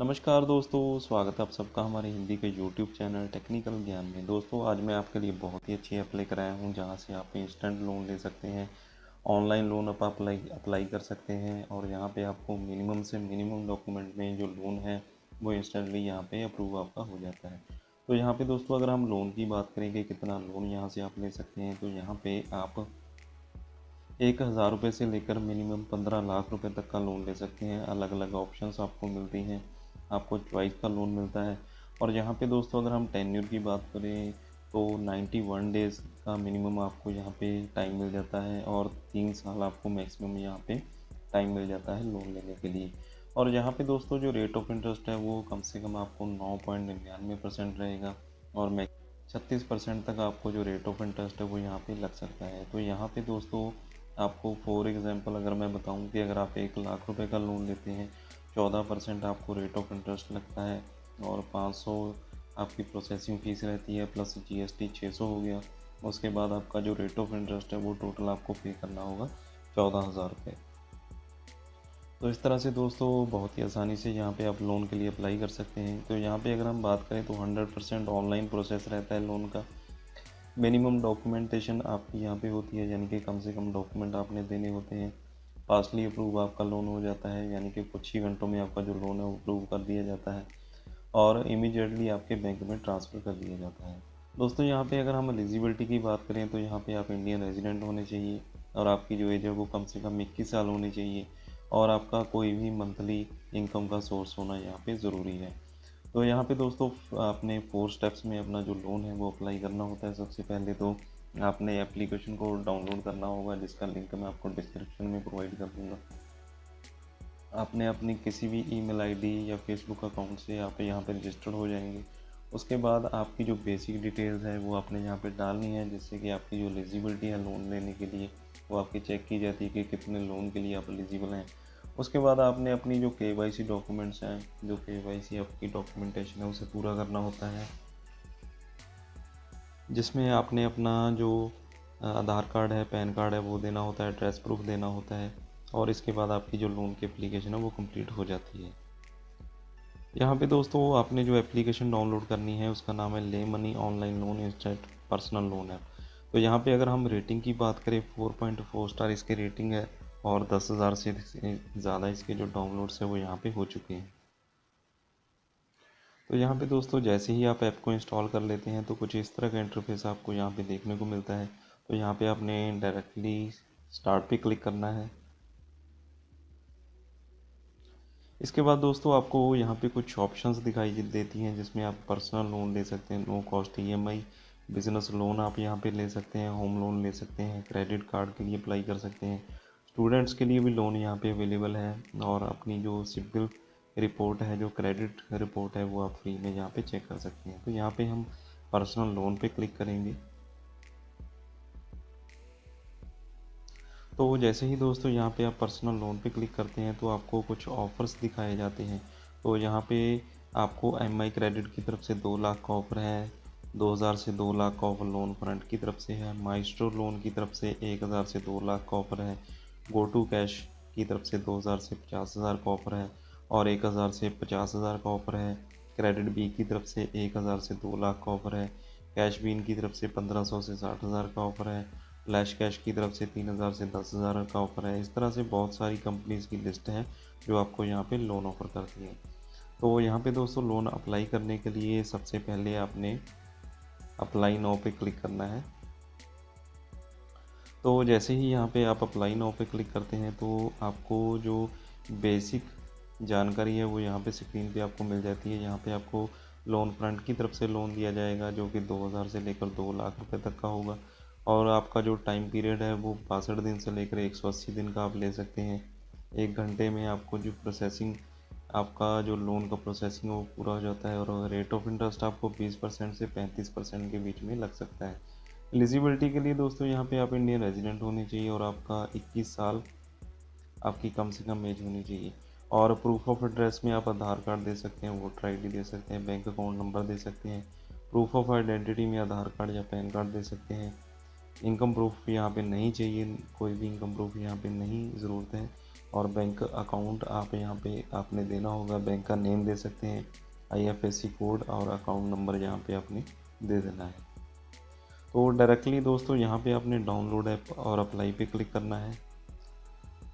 नमस्कार दोस्तों, स्वागत है आप सबका हमारे हिंदी के यूट्यूब चैनल टेक्निकल ज्ञान में। दोस्तों आज मैं आपके लिए बहुत ही अच्छी ऐप लेकर आया हूँ जहाँ से आप इंस्टेंट लोन ले सकते हैं। ऑनलाइन लोन आप अप्लाई कर सकते हैं और यहाँ पे आपको मिनिमम से मिनिमम डॉक्यूमेंट में जो लोन है वो इंस्टेंटली यहाँ पे अप्रूव आपका हो जाता है। तो यहाँ पे दोस्तों अगर हम लोन की बात करें कि कितना लोन यहाँ से आप ले सकते हैं, तो यहाँ पे आप 1,000 रुपये से लेकर मिनिमम 15 लाख रुपए तक का लोन ले सकते हैं। अलग अलग ऑप्शंस आपको मिलती हैं, आपको चॉइस का लोन मिलता है। और यहाँ पे दोस्तों अगर हम टेन्योर की बात करें तो 91 डेज़ का मिनिमम आपको यहाँ पे टाइम मिल जाता है और 3 साल आपको मैक्सिमम यहाँ पे टाइम मिल जाता है लोन लेने के लिए। और यहाँ पे दोस्तों जो रेट ऑफ इंटरेस्ट है वो कम से कम आपको 9.99% रहेगा और 36% तक आपको जो रेट ऑफ इंटरेस्ट है वो यहाँ पे लग सकता है। तो यहाँ पे दोस्तों आपको फॉर एग्ज़ाम्पल अगर मैं बताऊँ कि अगर आप 1 लाख रुपए का लोन लेते हैं, 14% आपको रेट ऑफ इंटरेस्ट लगता है और 500 आपकी प्रोसेसिंग फ़ीस रहती है, प्लस जीएसटी 600 हो गया। उसके बाद आपका जो रेट ऑफ इंटरेस्ट है वो टोटल आपको पे करना होगा 14,000 रुपये। तो इस तरह से दोस्तों बहुत ही आसानी से यहाँ पे आप लोन के लिए अप्लाई कर सकते हैं। तो यहाँ पे अगर हम बात करें तो 100% ऑनलाइन प्रोसेस रहता है लोन का। मिनिमम डॉक्यूमेंटेशन आपकी यहाँ पे होती है, यानी कि कम से कम डॉक्यूमेंट आपने देने होते हैं। फास्टली अप्रूव आपका लोन हो जाता है, यानी कि कुछ ही घंटों में आपका जो लोन है वो अप्रूव कर दिया जाता है और इमीडिएटली आपके बैंक में ट्रांसफ़र कर दिया जाता है। दोस्तों यहाँ पे अगर हम एलिजिबिलिटी की बात करें तो यहाँ पे आप इंडियन रेजिडेंट होने चाहिए और आपकी जो एज है वो कम से कम 21 साल होनी चाहिए और आपका कोई भी मंथली इनकम का सोर्स होना यहाँ पे ज़रूरी है। तो यहाँ पे दोस्तों आपने 4 स्टेप्स में अपना जो लोन है वो अप्लाई करना होता है। सबसे पहले तो आपने एप्लीकेशन को डाउनलोड करना होगा, जिसका लिंक मैं आपको डिस्क्रिप्शन में प्रोवाइड कर दूँगा। आपने अपनी किसी भी ईमेल आईडी या फेसबुक अकाउंट से आप यहाँ पे रजिस्टर्ड हो जाएंगे। उसके बाद आपकी जो बेसिक डिटेल्स है वो आपने यहाँ पे डालनी है, जिससे कि आपकी जो एलिजिबिलिटी है लोन लेने के लिए वो आपकी चेक की जाती है कि कितने लोन के लिए आप एलिजिबल हैं। उसके बाद आपने अपनी जो केवाईसी डॉक्यूमेंट्स हैं, जो केवाईसी आपकी डॉक्यूमेंटेशन है उसे पूरा करना होता है, जिसमें आपने अपना जो आधार कार्ड है, पैन कार्ड है वो देना होता है, एड्रेस प्रूफ देना होता है और इसके बाद आपकी जो लोन की एप्लीकेशन है वो कंप्लीट हो जाती है। यहाँ पे दोस्तों आपने जो एप्लीकेशन डाउनलोड करनी है उसका नाम है ले money online loan instant personal loan app. तो यहाँ पे अगर हम रेटिंग की बात करें 4.4 स्टार इसकी रेटिंग है और 10,000 से ज़्यादा इसके जो डाउनलोड्स है वो यहाँ पे हो चुके हैं। तो यहाँ पे दोस्तों जैसे ही आप ऐप को इंस्टॉल कर लेते हैं तो कुछ इस तरह का इंटरफेस आपको यहाँ पे देखने को मिलता है। तो यहाँ पे आपने डायरेक्टली स्टार्ट पे क्लिक करना है। इसके बाद दोस्तों आपको यहाँ पे कुछ ऑप्शंस दिखाई देती हैं, जिसमें आप पर्सनल लोन ले सकते हैं, no cost EMI, business loan आप यहाँ पे ले सकते हैं, होम लोन ले सकते हैं, क्रेडिट कार्ड के लिए अप्लाई कर सकते हैं, स्टूडेंट्स के लिए भी लोन यहाँ पे अवेलेबल है और अपनी जो सिबिल रिपोर्ट है, जो क्रेडिट रिपोर्ट है वो आप फ्री में यहाँ पे चेक कर सकते हैं। तो यहाँ पे हम पर्सनल लोन पे क्लिक करेंगे। तो जैसे ही दोस्तों यहाँ पे आप पर्सनल लोन पे क्लिक करते हैं तो आपको कुछ ऑफ़र्स दिखाए जाते हैं। तो यहाँ पे आपको एमआई क्रेडिट की तरफ से 2 लाख का ऑफ़र है, 2000 से 2 लाख का ऑफ़र लोन फ्रंट की तरफ से है, माइस्ट्रो लोन की तरफ से 1000 से 2 लाख का ऑफ़र है, गो टू कैश की तरफ से 2000 से 50,000 का ऑफ़र है और 1000 से 50,000 का ऑफ़र है, क्रेडिट बी की तरफ से 1000 से 2 लाख का ऑफ़र है, कैश बीन की तरफ से 1500 से 60,000 का ऑफ़र है, फ्लैश कैश की तरफ से 3,000 से 10,000 का ऑफ़र है। इस तरह से बहुत सारी कंपनीज़ की लिस्ट है जो आपको यहाँ पे लोन ऑफ़र करती है। तो यहाँ पे दोस्तों लोन अप्लाई करने के लिए सबसे पहले आपने अप्लाई नाउ पे क्लिक करना है। तो जैसे ही यहाँ पे आप अप्लाई नाउ पे क्लिक करते हैं तो आपको जो बेसिक जानकारी है वो यहाँ पे स्क्रीन पे आपको मिल जाती है। यहाँ पे आपको लोन फ्रंट की तरफ से लोन दिया जाएगा जो कि 2000 से लेकर 2 लाख रुपए तक का होगा और आपका जो टाइम पीरियड है वो 62 दिन से लेकर 180 दिन का आप ले सकते हैं। 1 घंटे में आपको जो प्रोसेसिंग आपका जो लोन का प्रोसेसिंग वो पूरा हो जाता है और रेट ऑफ इंटरेस्ट आपको 20% से 35% के बीच में लग सकता है। एलिजिबिलिटी के लिए दोस्तों यहाँ पे आप इंडियन रेजिडेंट होने चाहिए और आपका 21 साल आपकी कम से कम एज होनी चाहिए और प्रूफ ऑफ एड्रेस में आप आधार कार्ड दे सकते हैं, वोटर आईडी दे सकते हैं, बैंक अकाउंट नंबर दे सकते हैं, प्रूफ ऑफ आइडेंटिटी में आधार कार्ड या पैन कार्ड दे सकते हैं। इनकम प्रूफ यहाँ पे नहीं चाहिए, कोई भी इनकम प्रूफ यहाँ पे नहीं ज़रूरत है। और बैंक अकाउंट आप यहाँ पे आपने देना होगा, बैंक का नेम दे सकते हैं, IFSC कोड और अकाउंट नंबर यहाँ पे आपने दे देना है। तो डायरेक्टली दोस्तों यहाँ पे आपने डाउनलोड ऐप और अप्लाई पे क्लिक करना है।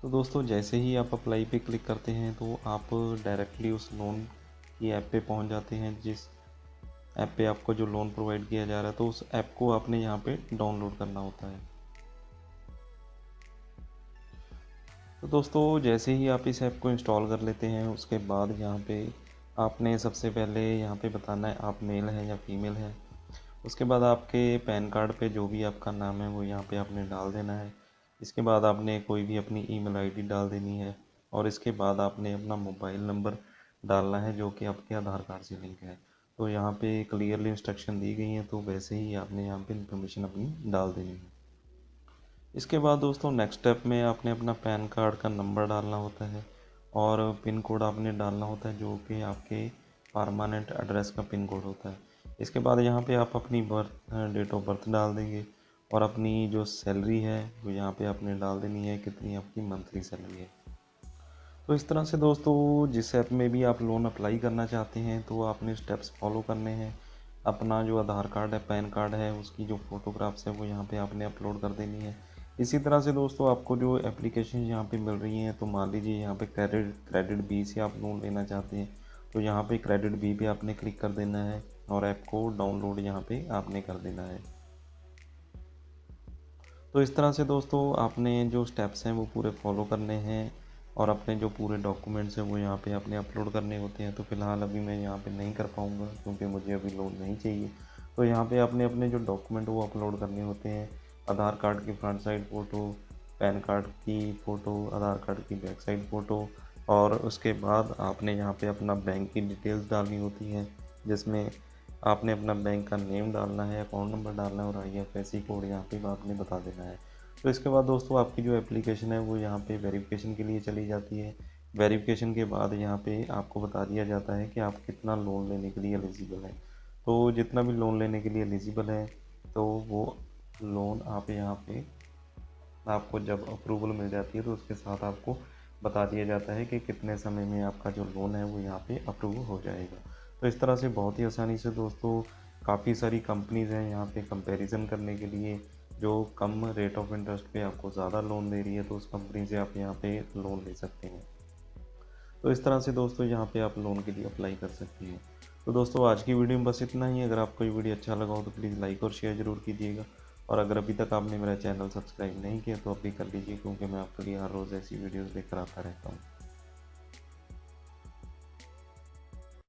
तो दोस्तों जैसे ही आप अप्लाई पे क्लिक करते हैं तो आप डायरेक्टली उस लोन की ऐप पे पहुंच जाते हैं, जिस ऐप पे आपको जो लोन प्रोवाइड किया जा रहा है। तो उस ऐप को आपने यहाँ पे डाउनलोड करना होता है। तो दोस्तों जैसे ही आप इस ऐप को इंस्टॉल कर लेते हैं, उसके बाद यहाँ पे आपने सबसे पहले यहाँ पे बताना है आप मेल हैं या फीमेल हैं। उसके बाद आपके पैन कार्ड पे जो भी आपका नाम है वो यहाँ पे आपने डाल देना है। इसके बाद आपने कोई भी अपनी ईमेल आईडी डाल देनी है और इसके बाद आपने अपना मोबाइल नंबर डालना है जो कि आपके आधार कार्ड से लिंक है। तो यहाँ पे क्लियरली इंस्ट्रक्शन दी गई हैं, तो वैसे ही आपने यहाँ पे इन्फॉर्मेशन अपनी डाल देनी है। इसके बाद दोस्तों नेक्स्ट स्टेप में आपने अपना पैन कार्ड का नंबर डालना होता है और पिन कोड आपने डालना होता है, जो कि आपके परमानेंट एड्रेस का पिन कोड होता है। इसके बाद यहाँ पे आप अपनी डेट ऑफ बर्थ डाल देंगे और अपनी जो सैलरी है वो यहाँ पे आपने डाल देनी है, कितनी आपकी मंथली सैलरी है। तो इस तरह से दोस्तों जिस ऐप में भी आप लोन अप्लाई करना चाहते हैं तो आपने स्टेप्स फॉलो करने हैं। अपना जो आधार कार्ड है, पैन कार्ड है, उसकी जो फ़ोटोग्राफ्स है वो यहाँ पे आपने अपलोड कर देनी है। इसी तरह से दोस्तों आपको जो एप्लीकेशन यहाँ पे मिल रही हैं, तो मान लीजिए यहाँ पे क्रेडिट बी से आप लोन लेना चाहते हैं, तो यहाँ पे क्रेडिट बी पे आपने क्लिक कर देना है और ऐप को डाउनलोड यहाँ पे आपने कर देना है। तो इस तरह से दोस्तों आपने जो स्टेप्स हैं वो पूरे फॉलो करने हैं और अपने जो पूरे डॉक्यूमेंट्स हैं वो यहाँ पे आपने अपलोड करने होते हैं। तो फ़िलहाल अभी मैं यहाँ पे नहीं कर पाऊँगा क्योंकि मुझे अभी लोन नहीं चाहिए। तो यहाँ पे आपने अपने जो डॉक्यूमेंट वो अपलोड करने होते हैं। आधार कार्ड की front side photo, pan card की फ़ोटो, आधार कार्ड की बैक साइड फ़ोटो और उसके बाद आपने यहाँ पे अपना बैंक की डिटेल्स डालनी होती हैं, जिसमें आपने अपना बैंक का नेम डालना है, अकाउंट नंबर डालना है और IFSC कोड यहाँ पे आपने बता देना है। तो इसके बाद दोस्तों आपकी जो एप्लीकेशन है वो यहाँ पे वेरिफिकेशन के लिए चली जाती है। वेरिफिकेशन के बाद यहाँ पे आपको बता दिया जाता है कि आप कितना लोन लेने के लिए एलिजिबल हैं। तो जितना भी लोन लेने के लिए एलिजिबल है तो वो लोन आप यहाँ पे आपको जब अप्रूवल मिल जाती है तो उसके साथ आपको बता दिया जाता है कि कितने समय में आपका जो लोन है वो यहाँ पे अप्रूव हो जाएगा। तो इस तरह से बहुत ही आसानी से दोस्तों काफ़ी सारी कंपनीज़ हैं यहाँ पे कंपैरिजन करने के लिए, जो कम रेट ऑफ इंटरेस्ट पे आपको ज़्यादा लोन दे रही है, तो उस कंपनी से आप यहाँ पे लोन ले सकते हैं। तो इस तरह से दोस्तों यहाँ पे आप लोन के लिए अप्लाई कर सकते हैं। तो दोस्तों आज की वीडियो में बस इतना ही। अगर आपको ये वीडियो अच्छा लगा हो तो प्लीज़ लाइक और शेयर ज़रूर कीजिएगा और अगर अभी तक आपने मेरा चैनल सब्सक्राइब नहीं किया तो अभी कर लीजिए, क्योंकि मैं आपके लिए हर रोज़ ऐसी वीडियोज़ लेकर आता रहता हूँ।